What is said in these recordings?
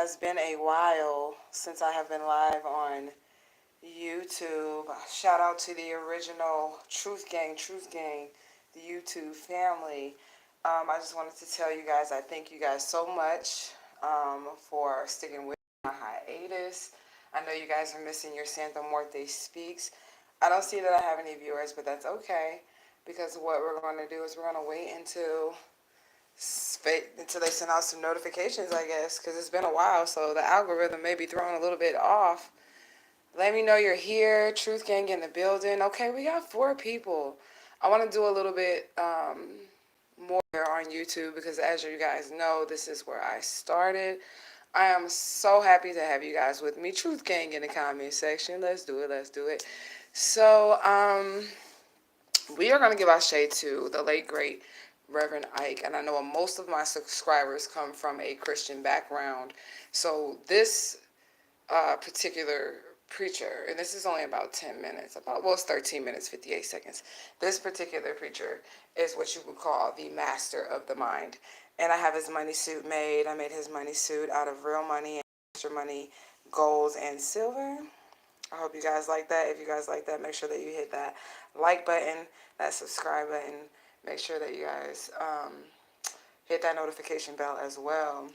It's been a while since I have been live on YouTube. Shout out to the original Truth Gang, the YouTube family. I just wanted to tell you guys I thank you guys so much for sticking with my hiatus. I know you guys are missing your Santa Muerte Speaks. I don't see that I have any viewers, but that's okay because what we're going to do is we're going to wait until they send out some notifications, I guess, because it's been a while, so the algorithm may be thrown a little bit off. Let me know you're here. Truth Gang in the building. Okay, we got 4 people. I want to do a little bit more here on YouTube because, as you guys know, this is where I started. I am so happy to have you guys with me. Truth Gang in the comment section. Let's do it. Let's do it. So, we are going to give our shade to the late, great Reverend Ike. And I know most of my subscribers come from a Christian background. So this particular preacher, and this is only about 10 minutes, it's 13 minutes, 58 seconds. This particular preacher is what you would call the master of the mind. And I have his money suit made. I made his money suit out of real money and extra money, gold and silver. I hope you guys like that. If you guys like that, make sure that you hit that like button, that subscribe button. Make sure that you guys hit that notification bell as well.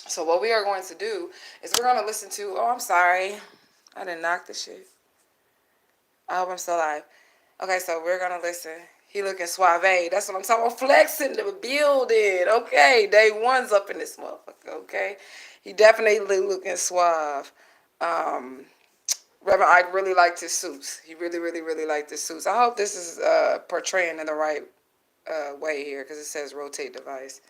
So what we are going to do is we're going to listen to, oh, I'm sorry. I didn't knock the shit. I hope I'm still alive. Okay, so we're going to listen. He looking suave. That's what I'm talking about. Flexing the building. Okay, day one's up in this motherfucker, okay? He definitely looking suave. Reverend Ike really liked his suits. He really, really, really liked his suits. I hope this is portraying in the right way here because it says rotate device.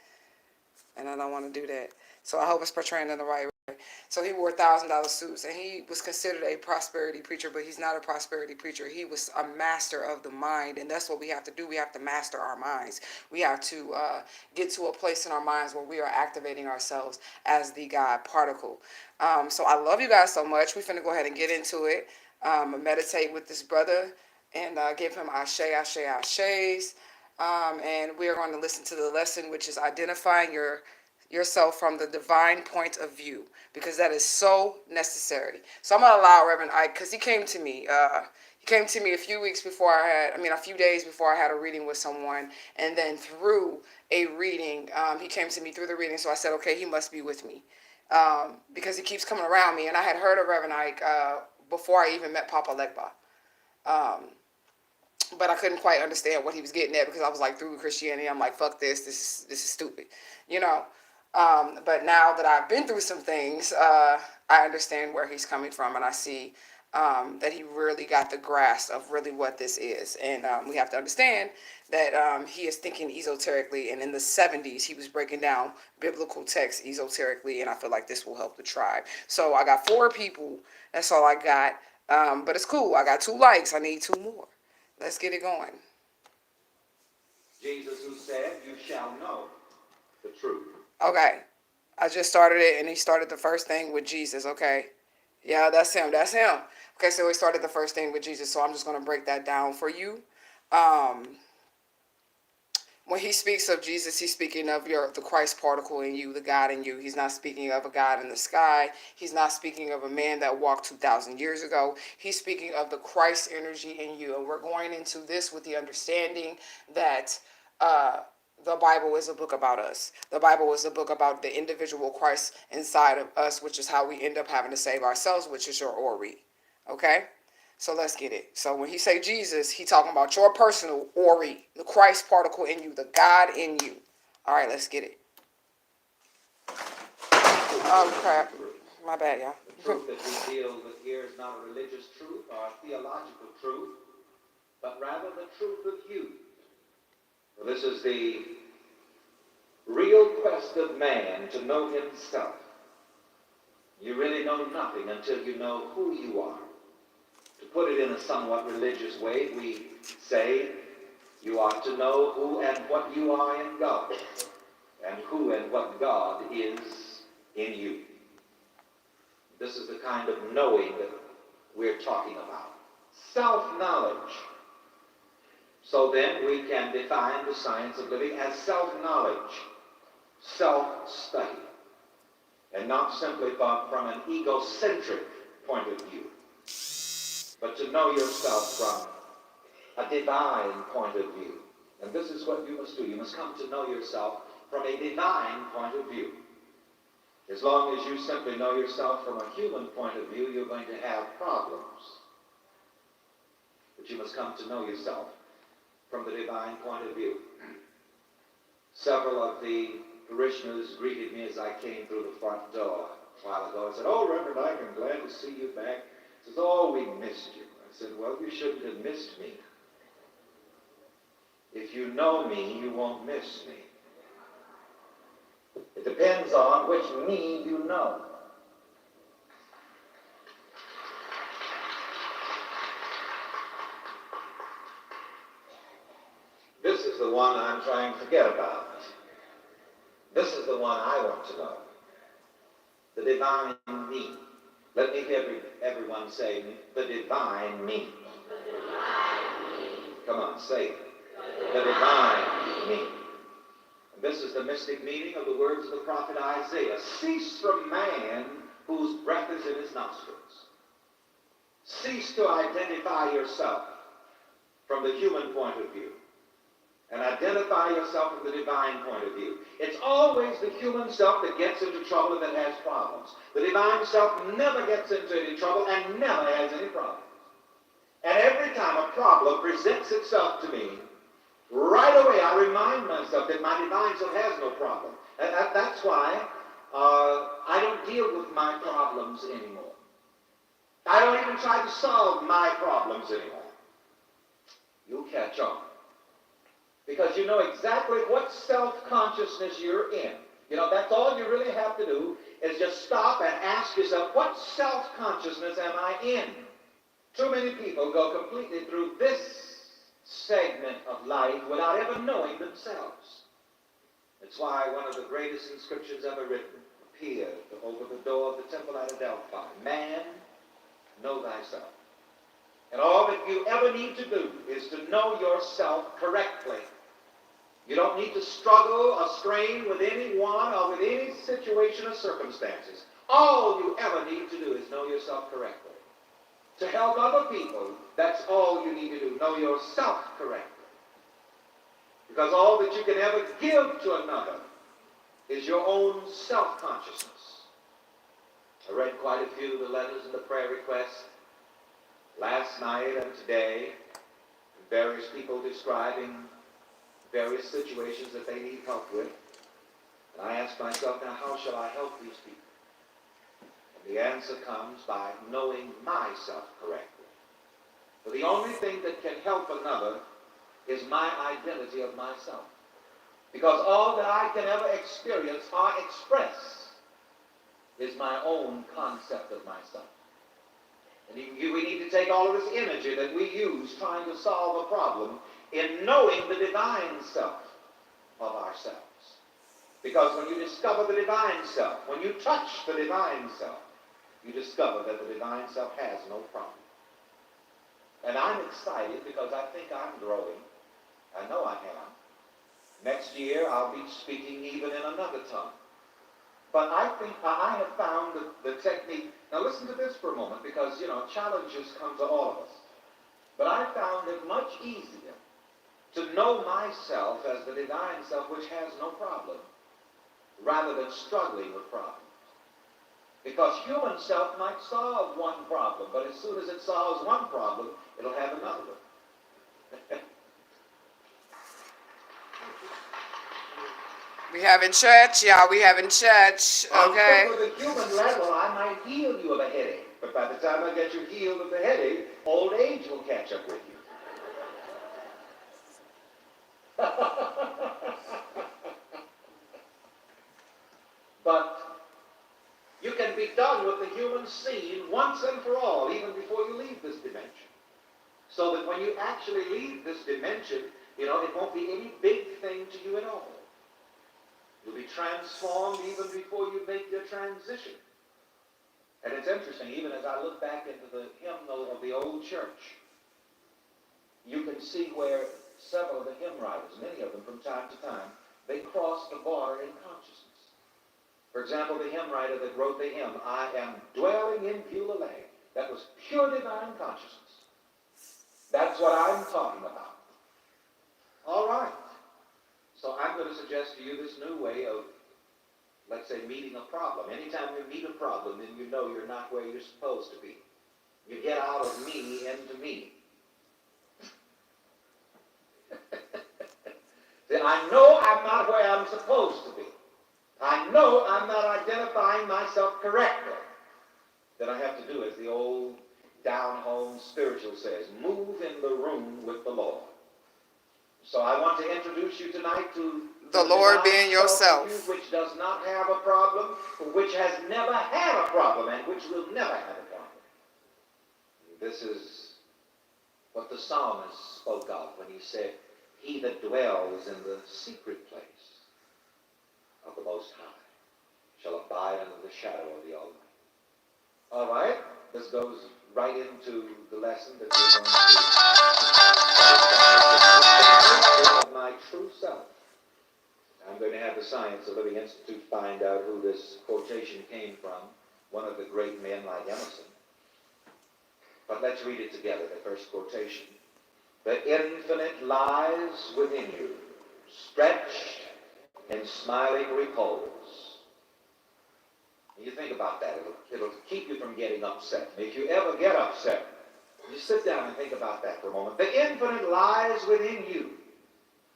And I don't want to do that. So I hope it's portraying in the right way. So he wore $1,000 suits, and he was considered a prosperity preacher, but he's not a prosperity preacher. He was a master of the mind, and that's what we have to do. We have to master our minds. We have to get to a place in our minds where we are activating ourselves as the God particle. So I love you guys so much. We're finna go ahead and get into it. Meditate with this brother and give him ashe, ashe, ashes. And we are going to listen to the lesson, which is identifying yourself from the divine point of view, because that is so necessary. So I'm going to allow Reverend Ike, because he came to me. He came to me a few days before I had a reading with someone, and then through a reading, he came to me through the reading. So I said, okay, he must be with me, because he keeps coming around me, and I had heard of Reverend Ike before I even met Papa Legba. But I couldn't quite understand what he was getting at because I was like, through Christianity, I'm like, fuck this. This is stupid, you know. But now that I've been through some things, I understand where he's coming from, and I see that he really got the grasp of really what this is. And we have to understand that he is thinking esoterically, and in the 70s, he was breaking down biblical texts esoterically, and I feel like this will help the tribe. So I got 4 people. That's all I got. But it's cool. I got 2 likes. I need 2 more. Let's get it going. Jesus, who said, "You shall know the truth." Okay. I just started it, and he started the first thing with Jesus, okay? Yeah, that's him. That's him. Okay, so he started the first thing with Jesus, so I'm just going to break that down for you. When he speaks of Jesus, he's speaking of the Christ particle in you, the God in you. He's not speaking of a God in the sky. He's not speaking of a man that walked 2,000 years ago. He's speaking of the Christ energy in you. And we're going into this with the understanding that the Bible is a book about us. The Bible is a book about the individual Christ inside of us, which is how we end up having to save ourselves, which is your Ori. Okay? So let's get it. So when he say Jesus, he talking about your personal Ori, the Christ particle in you, the God in you. All right, let's get it. Oh, crap. My bad, y'all. The truth that we deal with here is not a religious truth or a theological truth, but rather the truth of you. For this is the real quest of man, to know himself. You really know nothing until you know who you are. To put it in a somewhat religious way, we say you ought to know who and what you are in God, and who and what God is in you. This is the kind of knowing that we're talking about. Self-knowledge. So then we can define the science of living as self-knowledge, self-study. and not simply from an egocentric point of view, but to know yourself from a divine point of view. And this is what you must do. You must come to know yourself from a divine point of view. As long as you simply know yourself from a human point of view, you're going to have problems. But you must come to know yourself from the divine point of view. Several of the parishioners greeted me as I came through the front door a while ago. I said, "Oh, Reverend Ike, I'm glad to see you back." He says, "Oh, we missed you." I said, "Well, you shouldn't have missed me. If you know me, you won't miss me. It depends on which me you know." This is the one I'm trying to forget about. This is the one I want to know. The divine me. Let me hear everyone say, the divine me. Come on, say it. The divine me. And this is the mystic meaning of the words of the prophet Isaiah. Cease from man whose breath is in his nostrils. Cease to identify yourself from the human point of view, and identify yourself from the divine point of view. It's always the human self that gets into trouble and that has problems. The divine self never gets into any trouble and never has any problems. And every time a problem presents itself to me, right away I remind myself that my divine self has no problem. And that's why I don't deal with my problems anymore. I don't even try to solve my problems anymore. You'll catch on. Because you know exactly what self-consciousness you're in. You know, that's all you really have to do is just stop and ask yourself, what self-consciousness am I in? Too many people go completely through this segment of life without ever knowing themselves. That's why one of the greatest inscriptions ever written appeared over the door of the temple at Adelphi. Man, know thyself. And all that you ever need to do is to know yourself correctly. You don't need to struggle or strain with anyone or with any situation or circumstances. All you ever need to do is know yourself correctly. To help other people, that's all you need to do. Know yourself correctly. Because all that you can ever give to another is your own self-consciousness. I read quite a few of the letters and the prayer requests last night and today. Various people describing various situations that they need help with. And I ask myself, now how shall I help these people? And the answer comes by knowing myself correctly. For the only thing that can help another is my identity of myself. Because all that I can ever experience or express is my own concept of myself. And we need to take all of this energy that we use trying to solve a problem in knowing the divine self of ourselves. Because when you discover the divine self, when you touch the divine self, you discover that the divine self has no problem. And I'm excited because I think I'm growing. I know I am. Next year I'll be speaking even in another tongue. But I think I have found the technique. Now listen to this for a moment, because, you know, challenges come to all of us. But I found it much easier to know myself as the divine self, which has no problem, rather than struggling with problems. Because human self might solve one problem, but as soon as it solves one problem, it'll have another one. We having church, y'all. We having church, okay? On the human level, I might heal you of a headache, but by the time I get you healed of the headache, old age will catch up with you. But you can be done with the human scene once and for all, even before you leave this dimension. So that when you actually leave this dimension, you know, it won't be any big thing to you at all. You'll be transformed even before you make your transition. And it's interesting, even as I look back into the hymnal of the old church, you can see where several of the hymn writers, many of them from time to time, they crossed the border in consciousness. For example, the hymn writer that wrote the hymn, I am dwelling in Beulah Lane, that was pure divine consciousness. That's what I'm talking about. All right. So I'm going to suggest to you this new way of, let's say, meeting a problem. Anytime you meet a problem, then you know you're not where you're supposed to be. You get out of me into me. See, I know I'm not where I'm supposed to be. I know I'm not identifying myself correctly. Then I have to do as the old down-home spiritual says, move in the room with the Lord. So I want to introduce you tonight to The Lord being divine yourself. self-view, which does not have a problem, which has never had a problem, and which will never have a problem. This is what the psalmist spoke of when he said, he that dwells in the secret place of the Most High shall abide under the shadow of the Almighty. All right, this goes right into the lesson that we're going to of my true self. I'm going to have the Science of Living Institute find out who this quotation came from, one of the great men like Emerson. But let's read it together, the first quotation. The infinite lies within you, stretched in smiling repose. You think about that. It'll keep you from getting upset. If you ever get upset, you sit down and think about that for a moment. The infinite lies within you,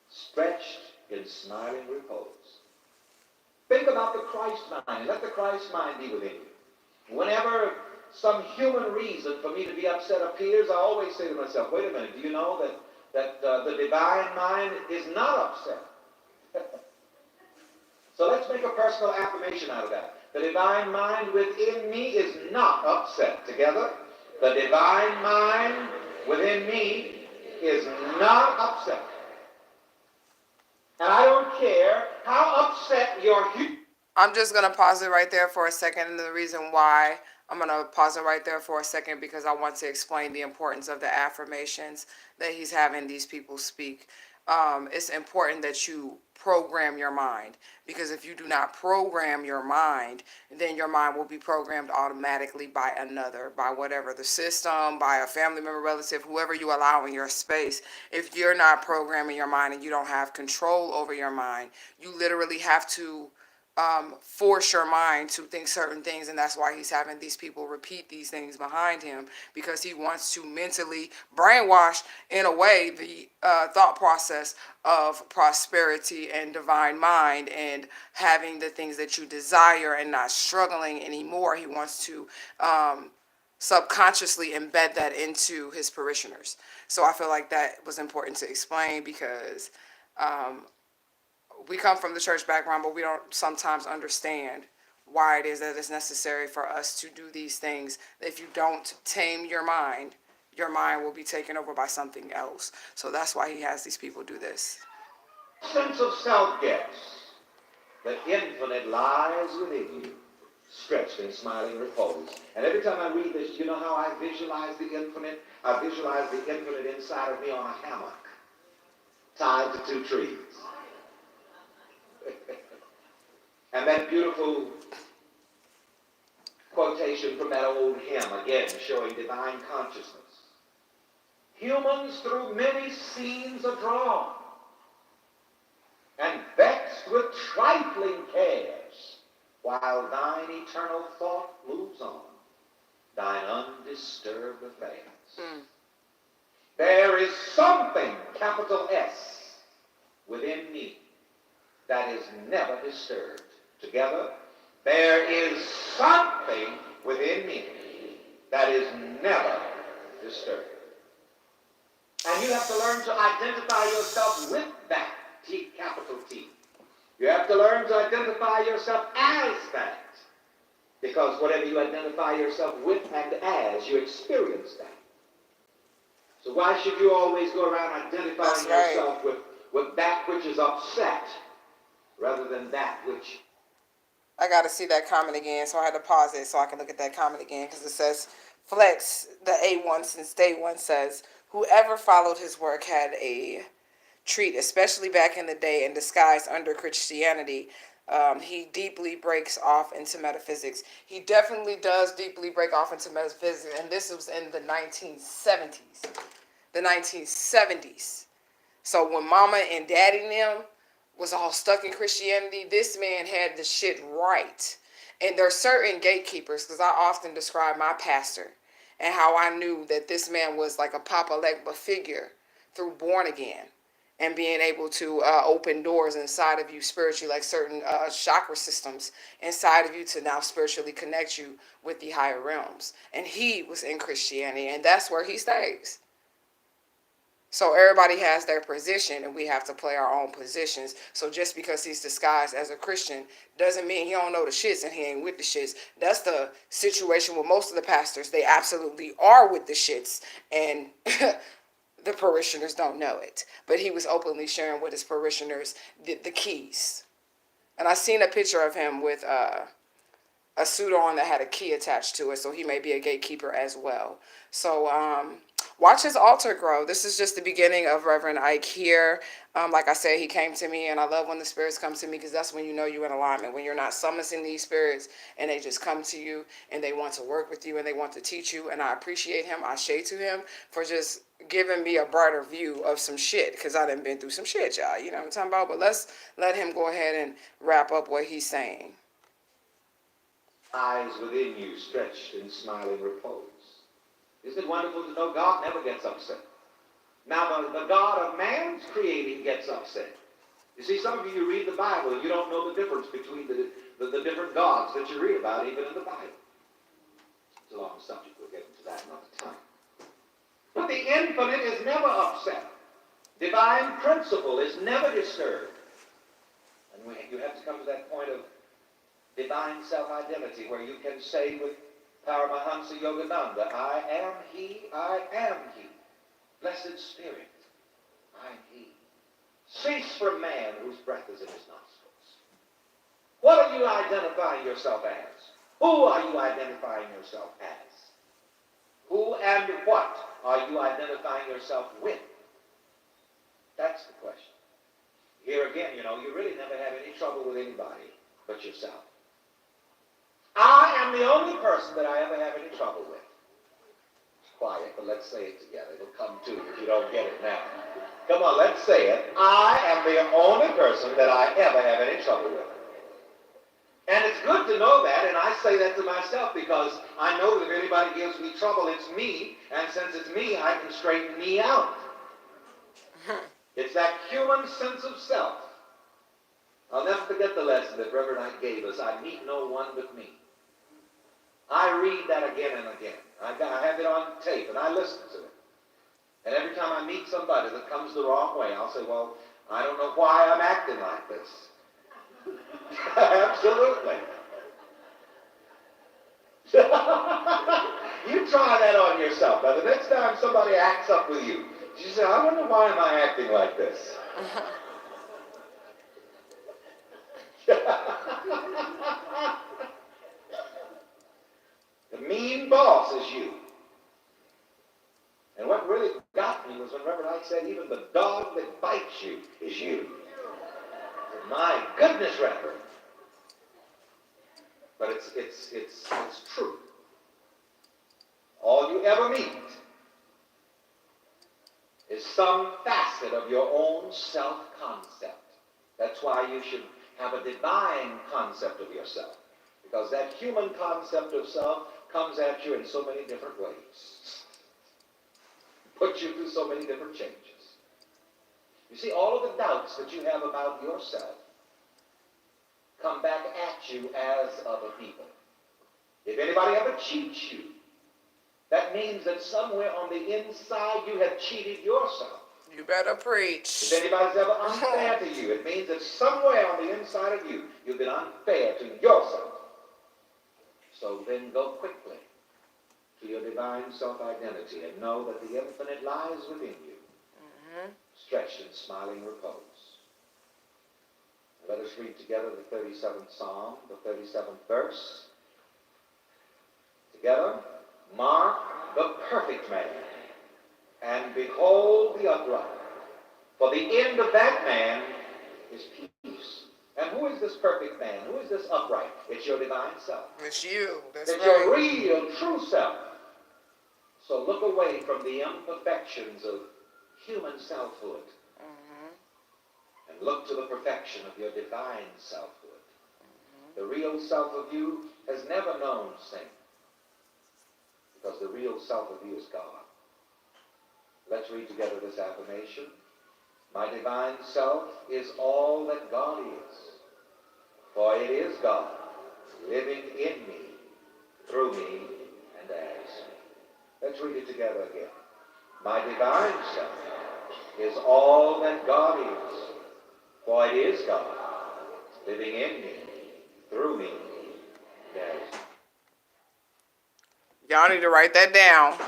stretched in smiling repose. Think about the Christ mind. Let the Christ mind be within you. Whenever some human reason for me to be upset appears, I always say to myself, wait a minute, do you know that the divine mind is not upset? So let's make a personal affirmation out of that. The divine mind within me is not upset. Together, the divine mind within me is not upset. And I don't care how upset your I'm just going to pause it right there for a second. And the reason why I'm going to pause it right there for a second, because I want to explain the importance of the affirmations that he's having these people speak. It's important that you program your mind, because if you do not program your mind, then your mind will be programmed automatically by another, by whatever, the system, by a family member, relative, whoever you allow in your space. If you're not programming your mind and you don't have control over your mind, you literally have to force your mind to think certain things, and that's why he's having these people repeat these things behind him, because he wants to mentally brainwash, in a way, the thought process of prosperity and divine mind and having the things that you desire and not struggling anymore. He wants to subconsciously embed that into his parishioners. So I feel like that was important to explain, because we come from the church background, but we don't sometimes understand why it is that it's necessary for us to do these things. If you don't tame your mind will be taken over by something else. So that's why he has these people do this. sense of self gets, the infinite lies within you, stretched in smiling repose. And every time I read this, you know how I visualize the infinite? I visualize the infinite inside of me on a hammock, tied to two trees. And that beautiful quotation from that old hymn, again, showing divine consciousness. Humans through many scenes are drawn, and vexed with trifling cares, while thine eternal thought moves on, thine undisturbed affairs. There is something, capital S, within me that is never disturbed. Together, there is something within me that is never disturbed. And you have to learn to identify yourself with that, T, capital T. You have to learn to identify yourself as that. Because whatever you identify yourself with and as, you experience that. So why should you always go around identifying yourself with that which is upset, rather than that which... I got to see that comment again, so I had to pause it so I can look at that comment again, because it says, Flex, the A1 since day one, says, whoever followed his work had a treat, especially back in the day, in disguise under Christianity. He deeply breaks off into metaphysics. He definitely does deeply break off into metaphysics, and this was in the 1970s. The 1970s. So when mama and daddy and them was all stuck in Christianity, this man had the shit right. And there are certain gatekeepers, because I often describe my pastor and how I knew that this man was like a Papa Legba figure through born again and being able to open doors inside of you spiritually, like certain chakra systems inside of you to now spiritually connect you with the higher realms. And he was in Christianity, and that's where he stays. So everybody has their position, and we have to play our own positions. So just because he's disguised as a Christian doesn't mean he don't know the shits and he ain't with the shits. That's the situation with most of the pastors. They absolutely are with the shits, and the parishioners don't know it. But he was openly sharing with his parishioners the keys. And I seen a picture of him with a suit on that had a key attached to it, so he may be a gatekeeper as well. So watch his altar grow. This is just the beginning of Reverend Ike here. Like I said, he came to me, and I love when the spirits come to me, because that's when you know you're in alignment, when you're not summoning these spirits and they just come to you and they want to work with you and they want to teach you. And I appreciate him. I say to him for just giving me a brighter view of some shit, because I done been through some shit, y'all. You know what I'm talking about? But let's let him go ahead and wrap up what he's saying. Eyes within you stretched in smiling repose. Isn't it wonderful to know God never gets upset? Now, the God of man's creating gets upset. You see, some of you read the Bible, and you don't know the difference between the different gods that you read about, even in the Bible. It's a long subject. We'll get into that another time. But the infinite is never upset. Divine principle is never disturbed. And you have to come to that point of divine self-identity, where you can say with Paramahansa Yogananda, I am he, I am he. Blessed Spirit, I am he. Cease from man whose breath is in his nostrils. What are you identifying yourself as? Who are you identifying yourself as? Who and what are you identifying yourself with? That's the question. Here again, you really never have any trouble with anybody but yourself. I am the only person that I ever have any trouble with. It's quiet, but let's say it together. It'll come to you if you don't get it now. Come on, let's say it. I am the only person that I ever have any trouble with. And it's good to know that, and I say that to myself because I know that if anybody gives me trouble, it's me, and since it's me, I can straighten me out. It's that human sense of self. I'll never forget the lesson that Reverend Ike gave us. I meet no one but me. I read that again and again. I have it on tape, and I listen to it. And every time I meet somebody that comes the wrong way, I'll say, well, I don't know why I'm acting like this. Absolutely. You try that on yourself. Now, the next time somebody acts up with you, you say, I wonder why am I acting like this? The mean boss is you. And what really got me was when Reverend Ike said, even the dog that bites you is you. My goodness, Reverend. But it's true. All you ever meet is some facet of your own self-concept. That's why you should have a divine concept of yourself. Because that human concept of self comes at you in so many different ways. Puts you through so many different changes. You see, all of the doubts that you have about yourself come back at you as other people. If anybody ever cheats you, that means that somewhere on the inside you have cheated yourself. You better preach. If anybody's ever unfair to you, it means that somewhere on the inside of you, you've been unfair to yourself. So then go quickly to your divine self-identity and know that the infinite lies within you, stretched in smiling repose. Let us read together the 37th Psalm, the 37th verse. Together, mark the perfect man, and behold the upright. For the end of that man is peace. And who is this perfect man? Who is this upright? It's your divine self. It's you. That's It's right. your real, true self. So look away from the imperfections of human selfhood and look to the perfection of your divine selfhood. The real self of you has never known sin, because the real self of you is God. Let's read together this affirmation. My divine self is all that God is, for it is God living in me, through me, and as me. Let's read it together again. My divine self is all that God is, for it is God living in me, through me, and as me. Y'all need to write that down.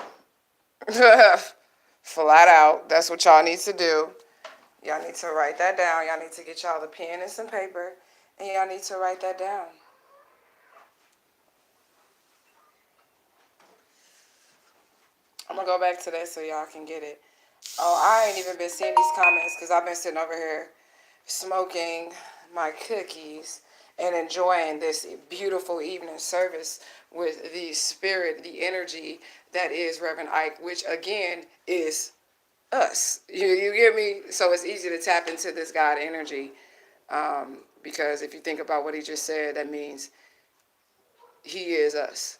Flat out. That's what y'all need to do. Y'all need to write that down. Y'all need to get y'all the pen and some paper, and y'all need to write that down. I'm going to go back to that so y'all can get it. Oh, I ain't even been seeing these comments because I've been sitting over here smoking my cookies and enjoying this beautiful evening service with the spirit, the energy that is Reverend Ike, which again is us. You get me? So it's easy to tap into this God energy, because if you think about what he just said, that means he is us.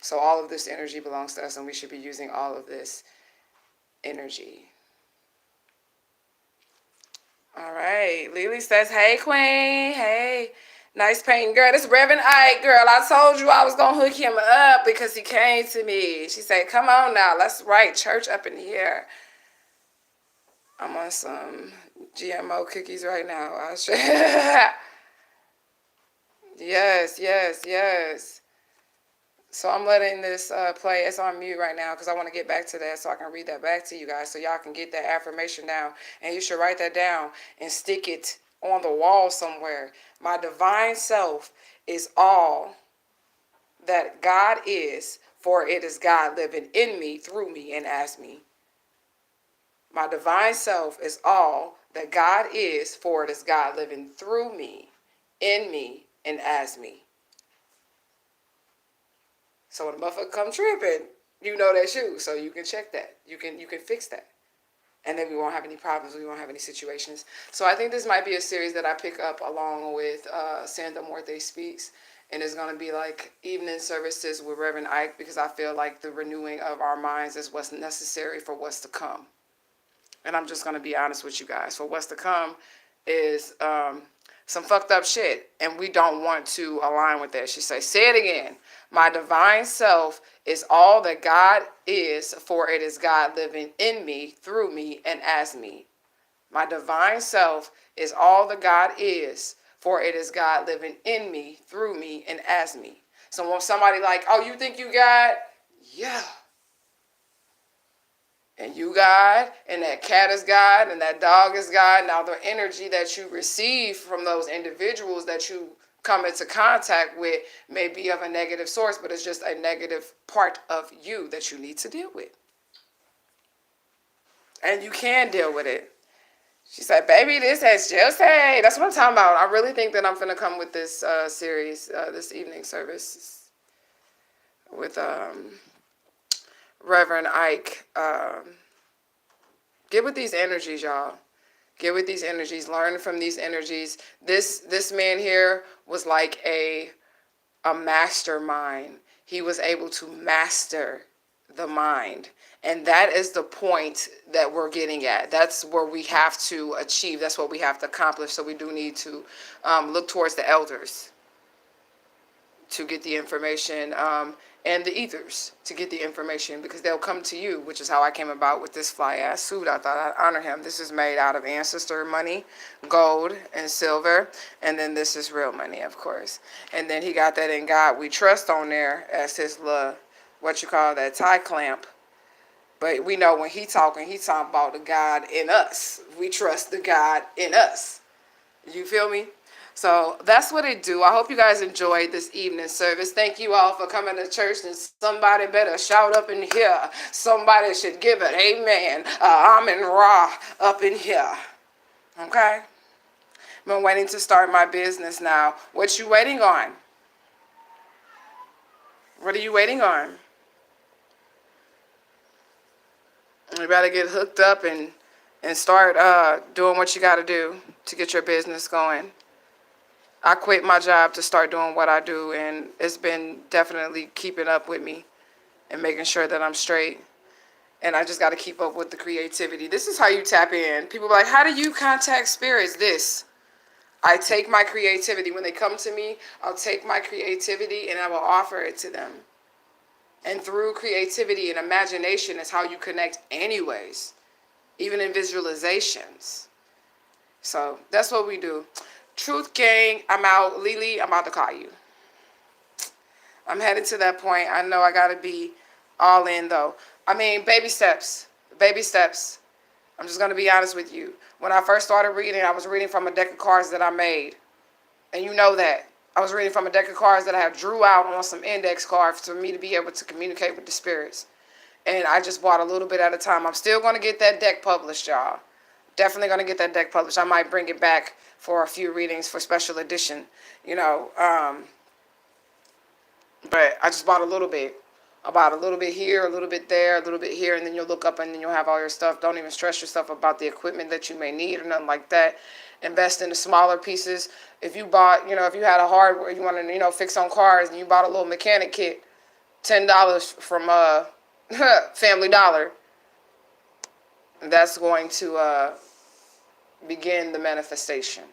So all of this energy belongs to us, and we should be using all of this energy. All right. Lily says, hey, Queen. Hey. Nice painting, girl. This Reverend Ike, girl. I told you I was going to hook him up because he came to me. She said, come on now. Let's write church up in here. I'm on some GMO cookies right now. Yes, yes, yes. So I'm letting this play. It's on mute right now because I want to get back to that so I can read that back to you guys so y'all can get that affirmation down. And you should write that down and stick it on the wall somewhere. My divine self is all that God is, for it is God living in me, through me, and as me. My divine self is all that God is, for it is God living through me, in me, and as me. So when a motherfucker come tripping, you know that's you. So you can check that. You can fix that. And then we won't have any problems. We won't have any situations. So I think this might be a series that I pick up along with Sandra Morte Speaks. And it's going to be like evening services with Reverend Ike, because I feel like the renewing of our minds is what's necessary for what's to come. And I'm just going to be honest with you guys. For what's to come is some fucked up shit. And we don't want to align with that. She says, say it again. My divine self is all that God is, for it is God living in me, through me, and as me. My divine self is all that God is, for it is God living in me, through me, and as me. So when somebody like, oh, you think you God? Yeah. And you God, and that cat is God, and that dog is God. Now the energy that you receive from those individuals that you come into contact with may be of a negative source, but it's just a negative part of you that you need to deal with. And you can deal with it. She said, baby, this has just, hey, that's what I'm talking about. I really think that I'm going to come with this series, this evening service with Reverend Ike. Get with these energies, y'all. Get with these energies. Learn from these energies. This man here was like a mastermind. He was able to master the mind. And that is the point that we're getting at. That's where we have to achieve. That's what we have to accomplish. So we do need to look towards the elders to get the information, and the ethers to get the information, because they'll come to you, which is how I came about with this fly ass suit. I thought I'd honor him. This is made out of ancestor money, gold and silver, and then this is real money, of course. And then he got that In God We Trust on there as his little, what you call that, tie clamp. But we know when he talking about the God in us. We trust the God in us. You feel me? So that's what it do. I hope you guys enjoyed this evening service. Thank you all for coming to church. And somebody better shout up in here. Somebody should give it amen. Amen Ra up in here. Okay? Been waiting to start my business now. What you waiting on? What are you waiting on? You better get hooked up and start doing what you got to do to get your business going. I quit my job to start doing what I do, and it's been definitely keeping up with me and making sure that I'm straight. And I just got to keep up with the creativity. This is how you tap in. People are like, how do you contact spirits? This. I take my creativity. When they come to me, I'll take my creativity and I will offer it to them. And through creativity and imagination is how you connect anyways, even in visualizations. So that's what we do. Truth Gang, I'm out. Lily, I'm about to call you. I'm headed to that point. I know I got to be all in, though. I mean, baby steps. Baby steps. I'm just going to be honest with you. When I first started reading, I was reading from a deck of cards that I made. And you know that. I was reading from a deck of cards that I had drew out on some index cards for me to be able to communicate with the spirits. And I just bought a little bit at a time. I'm still going to get that deck published, y'all. Definitely going to get that deck published. I might bring it back for a few readings for special edition, you know. But I just bought a little bit. I bought a little bit here, a little bit there, a little bit here, and then you'll look up and then you'll have all your stuff. Don't even stress yourself about the equipment that you may need or nothing like that. Invest in the smaller pieces. If you bought, if you had a hardware, you want to, fix on cars, and you bought a little mechanic kit, $10 from Family Dollar, that's going to begin the manifestation.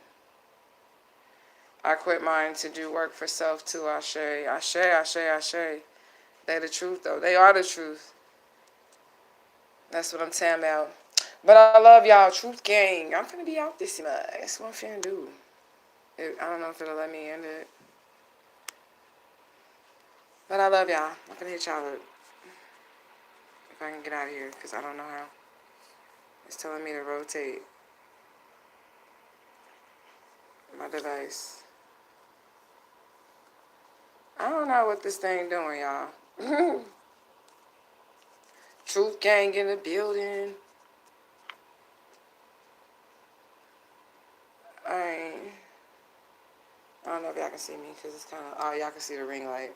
I quit mine to do work for self too. Ashe, ashe, ashe, ashe. They the truth, though. They are the truth. That's what I'm talking about. But I love y'all. Truth Gang. I'm finna be out this month. That's what I'm finna do. I don't know if it'll let me end it. But I love y'all. I'm finna hit y'all up. If I can get out of here, because I don't know how. It's telling me to rotate my device. I don't know what this thing doing, y'all. Truth Gang in the building. I don't know if y'all can see me because it's kind of, y'all can see the ring light.